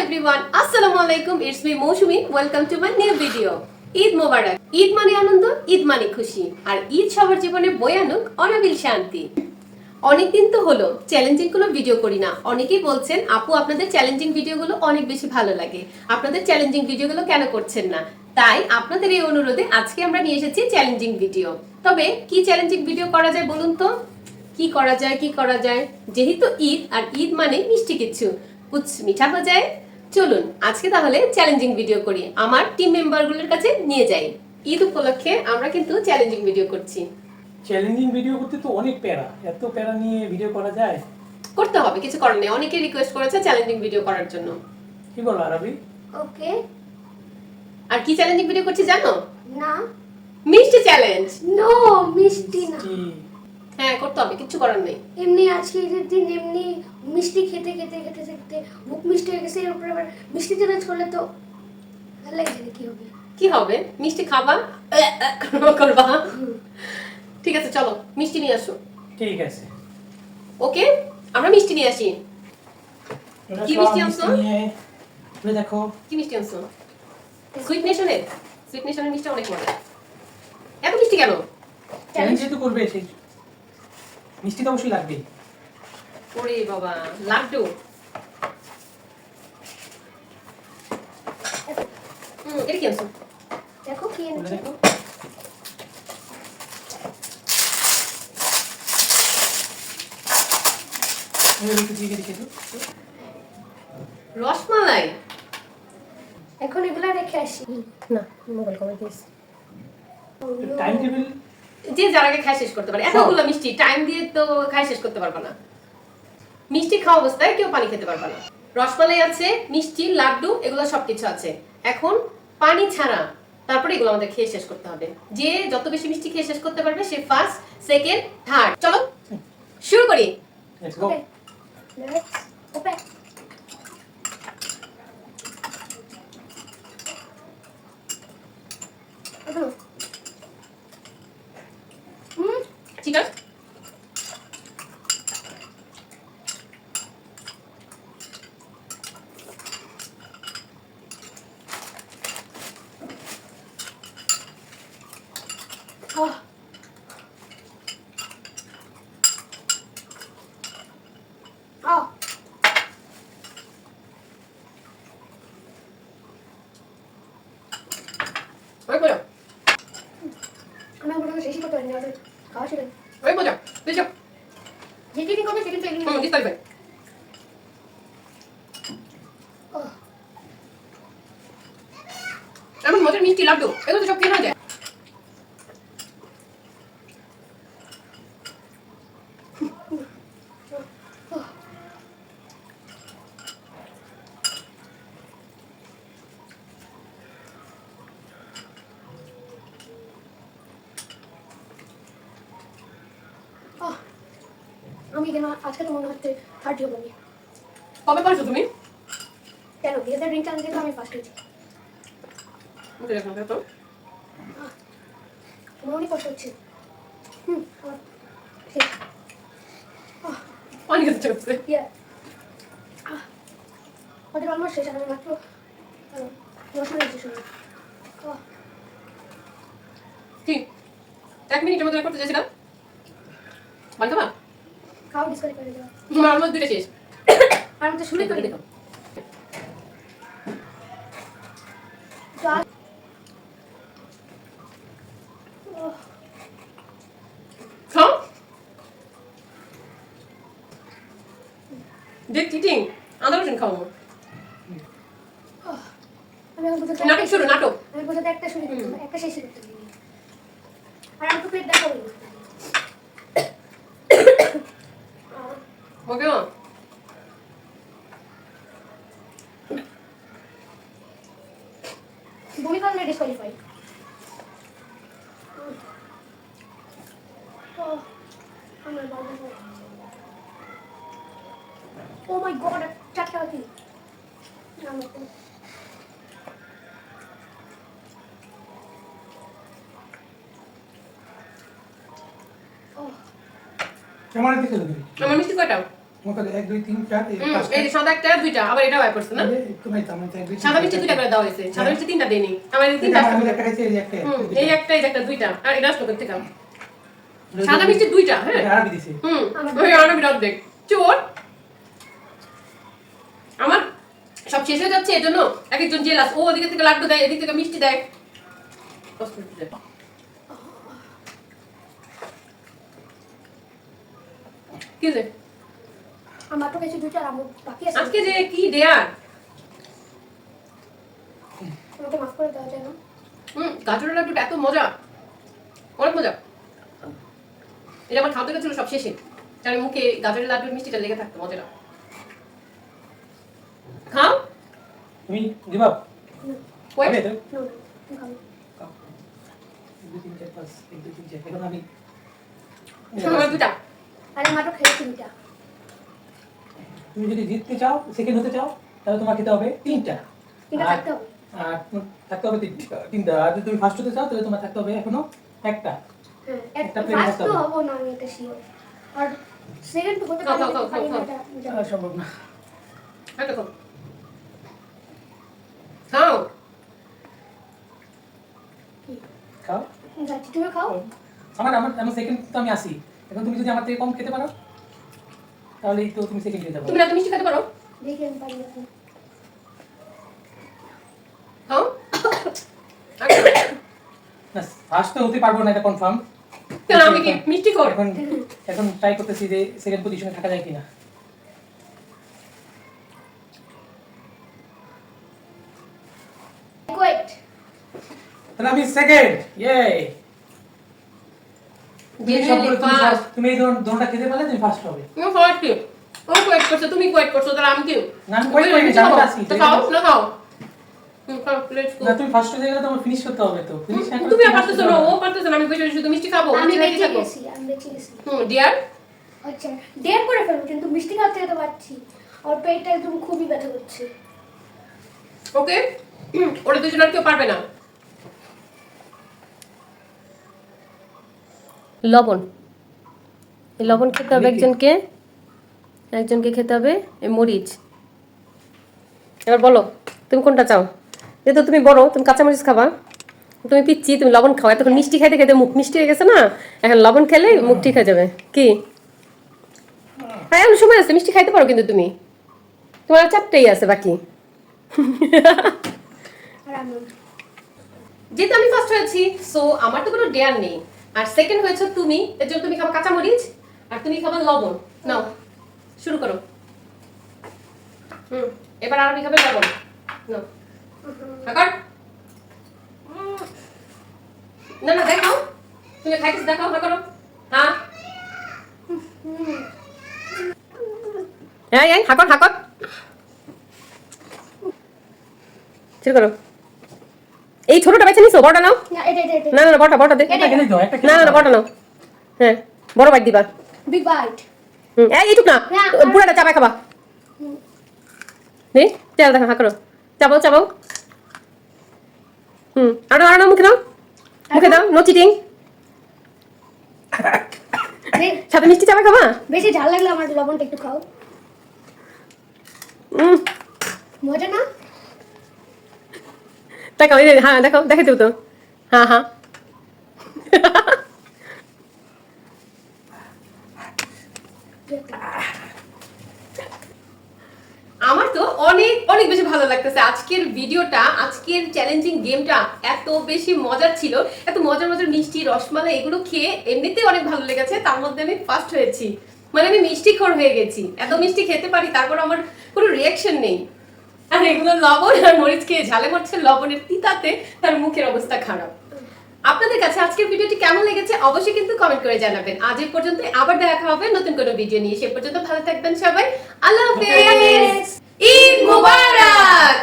everyone, Assalamu alaikum. It's me Moshumi. Welcome to my new video. Eid মোবারক। ঈদ মানে আনন্দ, ঈদ মানে খুশি, আর ঈদ সবার জীবনে বয়ে আনুক অনাবিল শান্তি। অনেকদিন তো হলো চ্যালেঞ্জিং কোনো ভিডিও করি না। অনেকেই বলছেন আপু আপনাদের চ্যালেঞ্জিং ভিডিওগুলো অনেক বেশি ভালো লাগে, আপনাদের চ্যালেঞ্জিং ভিডিওগুলো কেন করছেন না? তাই আপনাদের এই অনুরোধে আজকে আমরা নিয়ে এসেছি চ্যালেঞ্জিং ভিডিও। তবে কি চ্যালেঞ্জিং ভিডিও করা যায় বলুন তো? কি করা যায় যেহেতু ঈদ, আর ঈদ মানে মিষ্টি কিছু, কুছ মিঠা হয়ে যায়। চলুন আজকে তাহলে চ্যালেঞ্জিং ভিডিও করি, আমার টিম মেম্বারগুলোর কাছে নিয়ে যাই। ঈদ উপলক্ষে আমরা কিন্তু চ্যালেঞ্জিং ভিডিও করছি। চ্যালেঞ্জিং ভিডিও করতে তো অনেক প্যারা, এত প্যারা নিয়ে ভিডিও করা যায়? করতে হবে, কিছু করার নেই। অনেকে রিকোয়েস্ট করেছে চ্যালেঞ্জিং ভিডিও করার জন্য। কি বলো আরবি? ওকে। আর কি চ্যালেঞ্জিং ভিডিও করছি জানো? না। মিষ্টি চ্যালেঞ্জ। নো, মিষ্টি না। হ্যাঁ করতে হবে, কিছু করার নেই। এমনি আজকে ঈদের দিন এমনি মিষ্টি খেতে খেতে খেতে খেতে মুখ মিষ্টি হয়ে গেছে, এর উপরে আবার মিষ্টি চ্যালেঞ্জ করলে তো ভালো লাগে না। কি হবে? কি হবে? মিষ্টি খাবা করবা? ঠিক আছে চলো মিষ্টি নিয়ে আসো। ঠিক আছে ওকে, আমরা মিষ্টি নিয়ে আসি। কি মিষ্টি আনছো? দেখো কি মিষ্টি আনছো? সুইট নেশনের মিষ্টি অনেক মজা। এত মিষ্টি কেন? চ্যালেঞ্জ তো করবে, সেই মিষ্টি তো অবশ্যই লাগবে। ওরে বাবা, লাড্ডু। এটা কি আনছো? দেখো কি এনেছে। দেখো রসমালাই। এখন এগুলা রেখে আসি। না, মোবাইল কমে দিয়েছি। টাইম টেবিল যে যার আগে খাই শেষ করতে পারে। এতগুলো মিষ্টি টাইম দিয়ে তো খাই শেষ করতে পারবে না। মিষ্টি খাওয়া অবস্থায় কেউ পানি খেতে পারবে না। রসমালাই আছে, মিষ্টি, লাড্ডু, এগুলো সবকিছু আছে। এখন পানি ছাড়া তারপরে এগুলো আমাদের খেয়ে শেষ করতে হবে। যে যত বেশি মিষ্টি খেয়ে শেষ করতে পারবে সে ফার্স্ট, সেকেন্ড, থার্ড। চলো শুরু করি। Let's go. Let's open. Chicken অনেক মজা, আমার মনে হয় শেষই করতে পারিনি, আমাদের খাওয়া ছিল। অনেক মজা। বুঝছো? যে টিফিন করবে সেদিন তো এগুলো ডিসকালিফাই। এমন মজার মিষ্টি লাড্ডু, এগুলো তো সব কেনা যায়। আমি কেন আজকে তো মনে হচ্ছে থার্ড হবো আমি। কবে পারছো তুমি? কেন বিয়েতে ড্রিঙ্ক চ্যালেঞ্জে তো আমি ফার্স্ট হয়েছি। তো আমার অনেক কষ্ট হচ্ছে। আমার শেষ। অনেক ইচ্ছা করছে। ওদের অলমোস্ট শেষ, আমি মাত্র 10 মিনিট শেষ। ঠিক 1 মিনিটের মধ্যে করতে চাইছিলাম। বলতো না খাওয়া ডিসকালি করে দেওয়া। আমার অলমোস্ট দুটো শেষ। আর আমি তো শুরু করে দিলাম। খাও। দেখ চিটিং, আদা রসুন খাও। আমি বোঝাতে নাটক শুরু, নাটক। আমি বোঝাতে একটা শুরু করতে, একটা শেষ করতে দিই। আর আমি তো পেট দেখাবো না। ওকে বমি করলে ডিসকোয়ালিফাই। আমার বাবা, ও মাই গড, চারটা বাকি। কেমন দেখে তুমি? আমার মিষ্টি কয়টা? তোমাকে 1 2 3 4 এই পাঁচটা এই যে সাদা একটা দুইটা আবার এটা বার করছে না একটু নাই তার মধ্যে 1 2 সাদা মিষ্টি দুইটা করে দেওয়া হয়েছে সাদা মিষ্টি তিনটা দেয়নি আমার এই তিনটা আমি একটা খাইছি এই একটা এই একটা এই একটা দুইটা আর এটা আসলো করতে কাম সাদা মিষ্টি দুইটা হ্যাঁ আরবি দিছি ওই আরো বিরাট দেখ চোর আমার সব শেষ হয়ে যাচ্ছে এজন্য এক একজন জেলাস ও ওদিকে থেকে লাড্ডু দেয় এদিক থেকে মিষ্টি দেয় কি রে আমার তো কিছু দুইটা আমার বাকি আছে আজকে যে কি দেয়ার আমাকে মাফ করে দেওয়া যায় না গাজরের লাড্ডুটা এত মজা অনেক মজা এটা আমার খাওয়া ছিল সব শেষে কারণ মুখে গাজরের লাড্ডুর মিষ্টিটা লেগে থাকতো মজাটা খাও তুমি দিবা ওয়েট হবে তো না তুমি খাও 2 3 4 5 1 2 3 4 এখন আমি আমার দুটা আরে মাত্র খেয়েছি দুইটা তুমি যদি জিততে চাও সেকেন্ড হতে চাও তাহলে তোমার খেতে হবে 3টা তিনটা থাকতে হবে আর থাকতে হবে 3টা আর যদি তুমি ফার্স্ট হতে চাও তাহলে তোমার থাকতে হবে এখনো একটা হ্যাঁ একটা একটা plate ফার্স্ট থাকতে তো হবে। হবো না আমি এটা শিওর আর সেকেন্ড তো হতে খাও, পারে খাও, খাও, খাও, খাও। সম্ভব না একটা খাও খাও খাও যাচ্ছি তুমি খাও আমার আমার আমার সেকেন্ড তো আমি আসি এখন তুমি যদি আমার থেকে কম খেতে পারো তাহলেই তো তুমি সেকেন্ড হয়ে যাবে তুমি রাতে মিষ্টি খেতে পারো দেখি আমি পারি নাকি। খাও না ফার্স্ট তো হতে পারবো না এটা কনফার্ম কেন আমি কি মিষ্টি খাও এখন এখন ট্রাই করতেছি যে সেকেন্ড পজিশনে থাকা যায় কিনা ওয়েট তাহলে আমি সেকেন্ড ইয়ে জেনারেলি ফার্স্ট তুমি এই দোনটা খেতে পারলে তুমি ফার্স্ট হবে ও ফার্স্ট কি ও কোয়েট করছো তুমি কোয়েট করছো তাহলে আমি কি না, আমি quit করিনি, আমি তো আছি। তো খাও না খাও খাও লেটস গো না তুমি ফার্স্ট হয়ে গেলে তোমার ফিনিশ করতে হবে তো ফিনিশ তুমি আর পারতেছো না ও পারতেছো না আমি বসে শুধু মিষ্টি খাবো আমি মিষ্টি খাইতে বেঁচে থাকবো গেছি আমি বেঁচে গেছি ডিয়ার আচ্ছা ডেয়ার করে ফেলবো কিন্তু মিষ্টি খাওয়াতে তো পারছি আর পেটটা একদম খুবই ব্যথা করছে ওকে ওরা দুজন আর কেউ পারবে না লবণ এই লবণ খেতে হবে একজনকে একজনকে খেতে হবে এই মরিচ এবার বলো তুমি কোনটা চাও যেহেতু তুমি বড় তুমি কাঁচামরিচ খাবা তুমি পিচ্ছি তুমি লবণ খাও এতক্ষণ মিষ্টি খাইতে খাইতে মুখ মিষ্টি হয়ে গেছে না এখন লবণ খেলে মুখ ঠিক হয়ে যাবে কি হ্যাঁ এখন সময় আছে মিষ্টি খাইতে পারো কিন্তু তুমি তোমার 4টাই আছে বাকি আর আমি যেহেতু আমি ফার্স্ট হয়েছি সো আমার তো কোনো ডেয়ার নেই আর সেকেন্ড হয়েছে তুমি এর জন্য তুমি খাবা কাঁচামরিচ আর তুমি খাবা লবণ নাও শুরু করো এবার আর আমি খাবে লবণ নাও কাকার না না দেখাও তুমি খাইতেছ দেখাও না করো হ্যাঁ এই এই হাকর হাকর শুরু করো এই ছোটটা বেছে নিছো বড়টা নাও না এটা এটা এটা না না না বড়টা দে একটা খেলেই দাও একটা না না না বড়টা নাও হ্যাঁ বড় বাইট দিবা বিগ বাইট এই এইটুক না না, পুরাটা চাবাই খাবা নে তেল দেখা হা করো চাবাও চাবাও আরো আরো মুখে দাও নো চিটিং সাথে মিষ্টি চাবাই খাবা বেশি ঝাল লাগলে আমার লবণটা একটু খাও মজা না দেখাও এই হ্যাঁ দেখাও দেখাই দেবো তো হ্যাঁ হ্যাঁ আমার তো অনেক অনেক বেশি ভালো লাগতেছে আজকের ভিডিওটা আজকের চ্যালেঞ্জিং গেমটা এত বেশি মজার ছিল এত মজার মজার মিষ্টি রসমালাই এগুলো খেয়ে এমনিতেই অনেক ভালো লেগেছে তার মধ্যে আমি ফার্স্ট হয়েছি মানে আমি মিষ্টি খোর হয়ে গেছি এত মিষ্টি খেতে পারি তারপর আমার কোনো রিয়াকশন নেই আর এগুলো লবণ আর মরিচ খেয়ে ঝালে মরছে লবণের তিতাতে তার মুখের অবস্থা খারাপ আপনাদের কাছে আজকের ভিডিওটি কেমন লেগেছে অবশ্যই কিন্তু কমেন্ট করে জানাবেন আজ এই পর্যন্ত আবার দেখা হবে নতুন কোনো ভিডিও নিয়ে সে পর্যন্ত ভালো থাকবেন সবাই আল্লাহ হাফেজ ঈদ মোবারক।